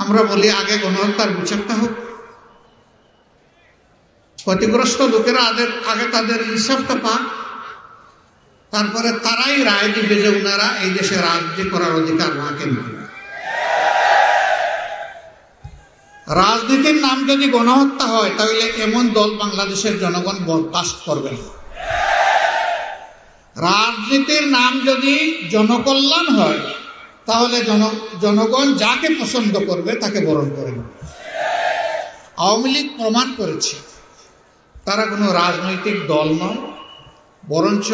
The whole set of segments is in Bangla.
আমরা বলি আগে গণহত্যার বিচারটা হোক, ক্ষতিগ্রস্ত লোকেরা আগে তাদের ইনসাফটা পাক, তারপরে তারাই রায় দিবে যে ওনারা এই দেশে রাজনীতি করার অধিকার রাখেন। রাজনীতির নাম যদি গণহত্যা হয় তাহলে এমন দল বাংলাদেশের জনগণ বরদাস্ত করবে না। রাজনীতির নাম যদি জনকল্যাণ হয় তাহলে জনগণ যাকে পছন্দ করবে তাকে বরণ করে নেবে। আওয়ামী লীগ প্রমাণ করেছে তারা কোনো রাজনৈতিক দল নয়, বরঞ্চ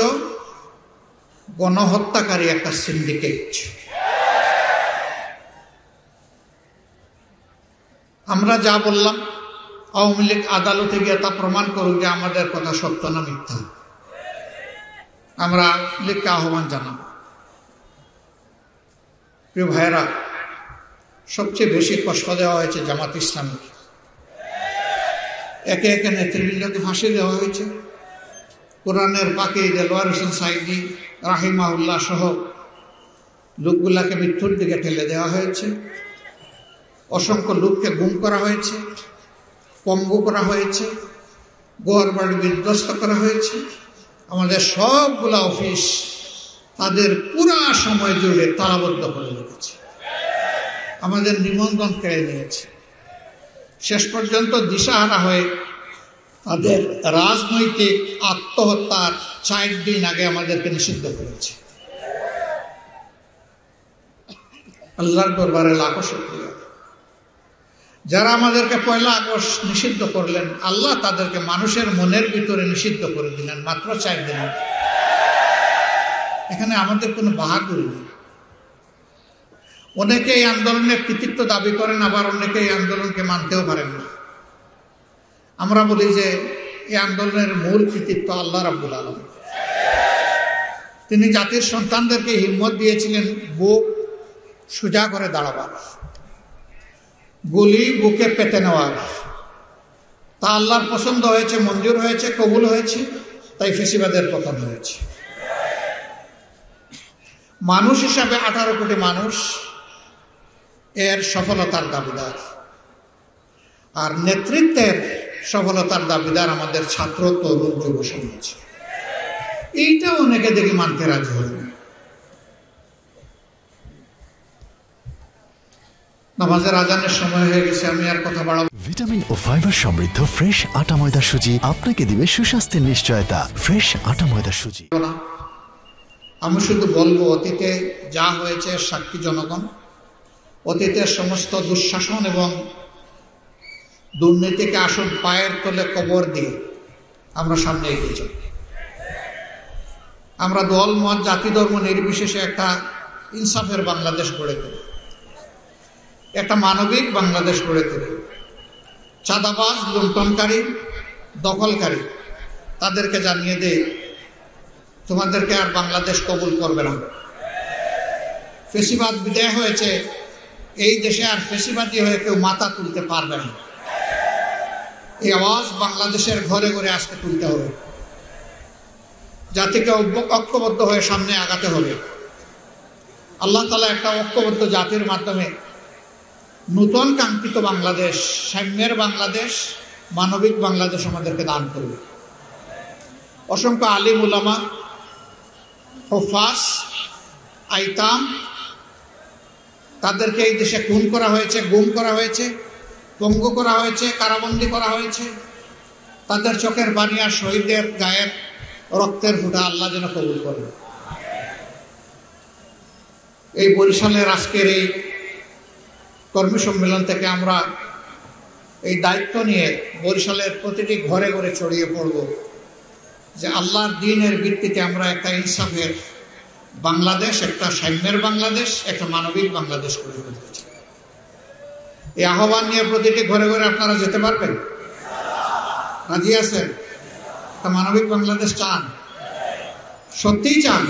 গণহত্যাকারী একটা সিন্ডিকেট। আমরা যা বললাম, আওয়ামী লীগ আদালতে গিয়ে তা প্রমাণ করুক যে আমাদের কথা সত্য না মিথ্যা। আমরা লীগকে আহ্বান জানাব, প্রিয় ভাইয়েরা, সবচেয়ে বেশি কষ্ট দেওয়া হয়েছে জামাত ইসলামীকে। একে একে নেতৃবৃন্দকে ফাঁসি দেওয়া হয়েছে। কোরআনের পাকে দেলোয়ার হোসেন সাইদি রাহিমাহুল্লাহ সহ লোকগুলাকে মৃত্যুর দিকে ঠেলে দেওয়া হয়েছে। অসংখ্য লোককে গুম করা হয়েছে, পঙ্গু করা হয়েছে, ঘরবাড়ি বিধ্বস্ত করা হয়েছে। আমাদের সবগুলা অফিস তাদের পুরা সময় জুড়ে তালাবদ্ধ করে রেখেছে, আমাদের নিবন্ধন কেড়ে নিয়েছে। শেষ পর্যন্ত দিশাহারা হয়ে তাদের রাজনৈতিক আত্মহত্যার 4 দিন আগে আমাদেরকে নিষিদ্ধ করেছে। আল্লাহর দরবারে লাখো শুকরিয়া। যারা আমাদেরকে 1 আগস্ট নিষিদ্ধ করলেন, আল্লাহ তাদেরকে মানুষের মনের ভিতরে নিষিদ্ধ করে দিলেন মাত্র 4 দিন আগে। এখানে আমাদের কোনো বাহাদুরি নেই। অনেকে এই আন্দোলনের কৃতিত্ব দাবি করেন, আবার অনেকে এই আন্দোলনকে মানতেও পারেন না। আমরা বলি যে এই আন্দোলনের মূল কৃতিত্ব আল্লাহ রাব্বুল আলামিন। তিনি জাতির সন্তানদেরকে হিম্মত দিয়েছিলেন বুক সোজা করে দাঁড়াবার, গুলি বুকে পেতে নেওয়ার। তা আল্লাহর পছন্দ হয়েছে, মঞ্জুর হয়েছে, কবুল হয়েছে, তাই ফেসিবাদের পতন হয়েছে। মানুষ হিসাবে 18 কোটি মানুষ এর সফলতার দাবিদার, আর নেতৃত্বের সফলতার দাবিদার আমাদের ছাত্র, তরুণ, যুব সমাজ। এইটা অনেকে দেখি মানতে রাজি হয় না। নামাজের আজানের সময় হয়ে গেছে, আমি আর কথা বাড়াবো। ভিটামিন ও ফাইবার সমৃদ্ধ ফ্রেশ আটা ময়দা সুজি আপনাকে দিবে সুস্বাস্থ্যের নিশ্চয়তা। ফ্রেশ আটা ময়দা সুজি। আমি শুধু বলবো, অতীতে যা হয়েছে সাক্ষী জনগণ। অতীতের সমস্ত দুঃশাসন এবং দুর্নীতিকে আসল পায়ের তলে কবর দিয়ে আমরা সামনে এগিয়ে যাই। আমরা দল, মত, জাতি, ধর্ম নির্বিশেষে একটা ইনসাফের বাংলাদেশ গড়ে তুলি, একটা মানবিক বাংলাদেশ গড়ে তুলি। চাঁদাবাজ, লুণ্ঠনকারী, দখলকারী তাদেরকে জানিয়ে দেই তোমাদেরকে আর বাংলাদেশ কবুল করবে না। ফেসিবাদ বিদায় হয়েছে, এই দেশে আর ফেসিবাদী হয়ে কেউ মাথা তুলতে পারবে না। এই আওয়াজ বাংলাদেশের ঘরে ঘরে আজকে তুলতে হবে। জাতিকে ঐক্যবদ্ধ হয়ে সামনে আগাতে হবে। আল্লাহ তাআলা একটা ঐক্যবদ্ধ জাতির মাধ্যমে নূতন কাঙ্ক্ষিত বাংলাদেশ, সাম্যের বাংলাদেশ, মানবিক বাংলাদেশ আমাদেরকে দান করবে। অসংখ্য আলিম উলামা, হুফাজ, আইতাম, তাদেরকে এই দেশে খুন করা হয়েছে, গুম করা হয়েছে, পঙ্গু করা হয়েছে, কারাবন্দী করা হয়েছে। তাদের চোখের পানি আর শহীদদের গায়ের রক্তের ফোঁটা আল্লাহ যেন কবুল করেন। এই বরিশালের আজকের এই কর্মী সম্মেলন থেকে আমরা এই দায়িত্ব নিয়ে বরিশালের প্রতিটি ঘরে ঘরে ছড়িয়ে পড়ব যে আল্লাহর দ্বীনের ভিত্তিতে আমরা একটা ইনসাফের বাংলাদেশ, একটা সাম্যের বাংলাদেশ, একটা মানবিক বাংলাদেশ গড়ে তুলতে চাই। এই আহ্বান নিয়ে প্রতিটি ঘরে ঘরে আপনারা যেতে পারবেন? রাজি আছেন? একটা মানবিক বাংলাদেশ চান? সত্যিই চান?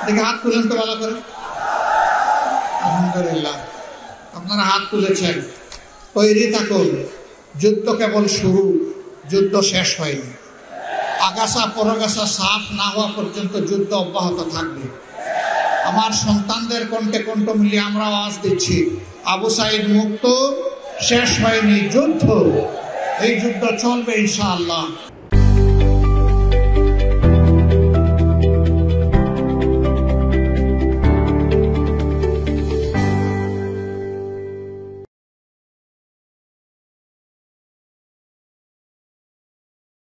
দেখে হাত তুলেন তো ভালো করে। আলহামদুলিল্লাহ, আপনারা হাত তুলেছেন। তৈরি থাকুন, যুদ্ধ কেবল শুরু, যুদ্ধ শেষ হয়নি। আগাছা পরগাছা সাফ না হওয়া পর্যন্ত যুদ্ধ অব্যাহত থাকবে। আমার সন্তানদের কণ্ঠে কণ্ঠ মিলিয়ে আমরা আওয়াজ দিচ্ছি, আবু সাইদ মুক্ত, শেষ হয়নি যুদ্ধ, এই যুদ্ধ চলবে ইনশাআল্লাহ।